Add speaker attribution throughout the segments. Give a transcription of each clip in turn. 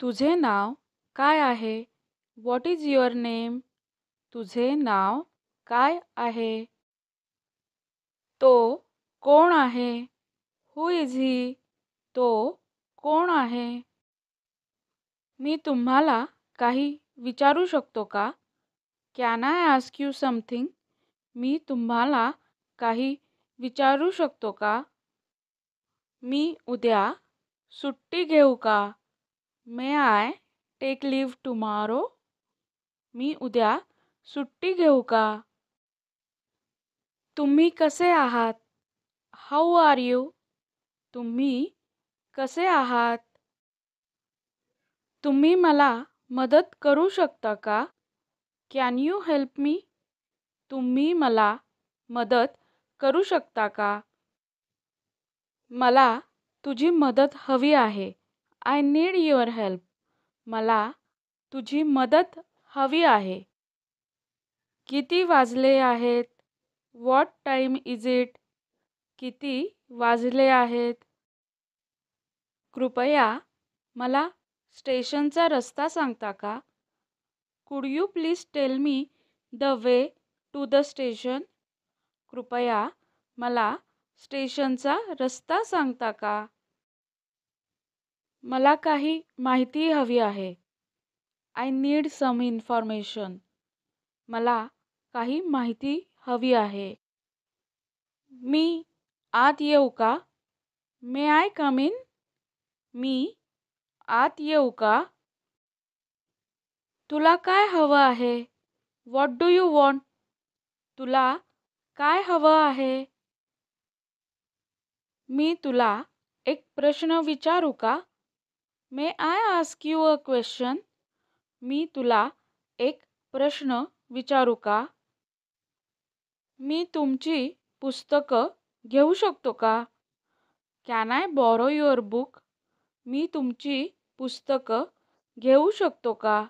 Speaker 1: तुझे नाव काय आहे? What is your name? तुझे नाव काय आहे? तो कोण आहे? Who is he? तो कोण आहे? मी तुम्हाला काही विचारू शकतो का? Can I ask you something? मी तुम्हाला काही विचारू शकतो का? मी उद्या सुट्टी घेऊ का? May I take leave tomorrow? मी उद्या सुट्टी घेऊ का? तुम्ही कसे आहात? How are you? तुम्ही कसे आहात? तुम्ही मला मदत करू शकता का? Can you help me? तुम्ही मला मदत करू शकता का? मला तुझी मदत हवी आहे. I need your help. मला तुझी मदत हवी आहे. किती वाजले आहेत? What time is it? किती वाजले आहेत? कृपया मला स्टेशनचा रस्ता सांगता का? Could you please tell me the way to the station? कृपया मला स्टेशनचा रस्ता सांगता का? मला काही माहिती हवी आहे. I need some information. मला काही माहिती हवी आहे. मी आत येऊ का? May I come in? मी आत येऊ का? तुला काय हवं आहे? What do you want? तुला काय हवं आहे? मी तुला एक प्रश्न विचारू का? May I ask you a question? मी तुला एक प्रश्न विचारू का? मी तुमची पुस्तकं घेऊ शकतो का? Can I borrow your book? मी तुमची पुस्तकं घेऊ शकतो का?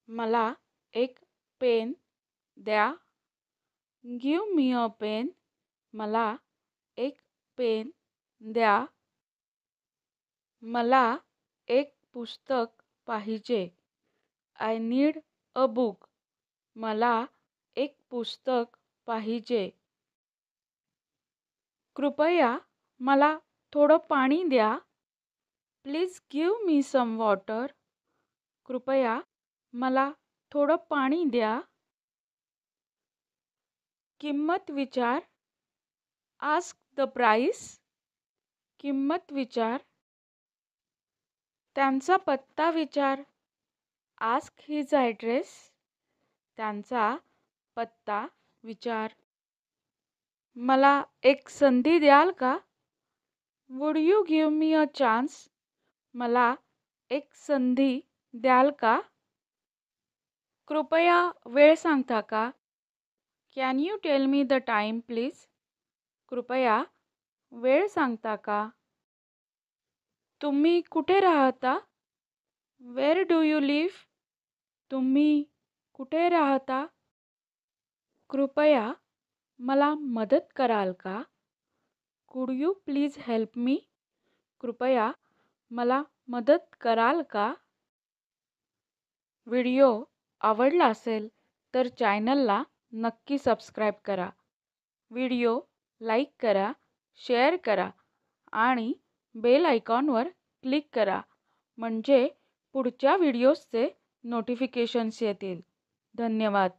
Speaker 1: मला एक पेन द्या. Give me a pen. मला एक पेन द्या. मला एक पुस्तक पाहिजे. I need a book. मला एक पुस्तक पाहिजे. कृपया मला थोडं पाणी द्या. Please give me some water. कृपया मला थोडं पाणी द्या. किंमत विचार. Ask the price. किंमत विचार. त्यांचा पत्ता विचार. Ask his address. त्यांचा पत्ता विचार. मला एक संधी द्याल का? Would you give me a chance? मला एक संधी द्याल का? कृपया वेळ सांगता का? Can you tell me the time please? कृपया वेळ सांगता का? तुम्ही कुठे राहता? Where do you live? तुम्ही कुठे राहता? कृपया मला मदत कराल का? Could you please help me? कृपया मला मदत कराल का? व्हिडिओ आवडला असेल तर चॅनलला नक्की सबस्क्राईब करा. व्हिडिओ लाईक करा, शेअर करा आणि बेल आयकॉनवर क्लिक करा म्हणजे पुढच्या व्हिडिओजचे नोटिफिकेशन्स येतील. धन्यवाद.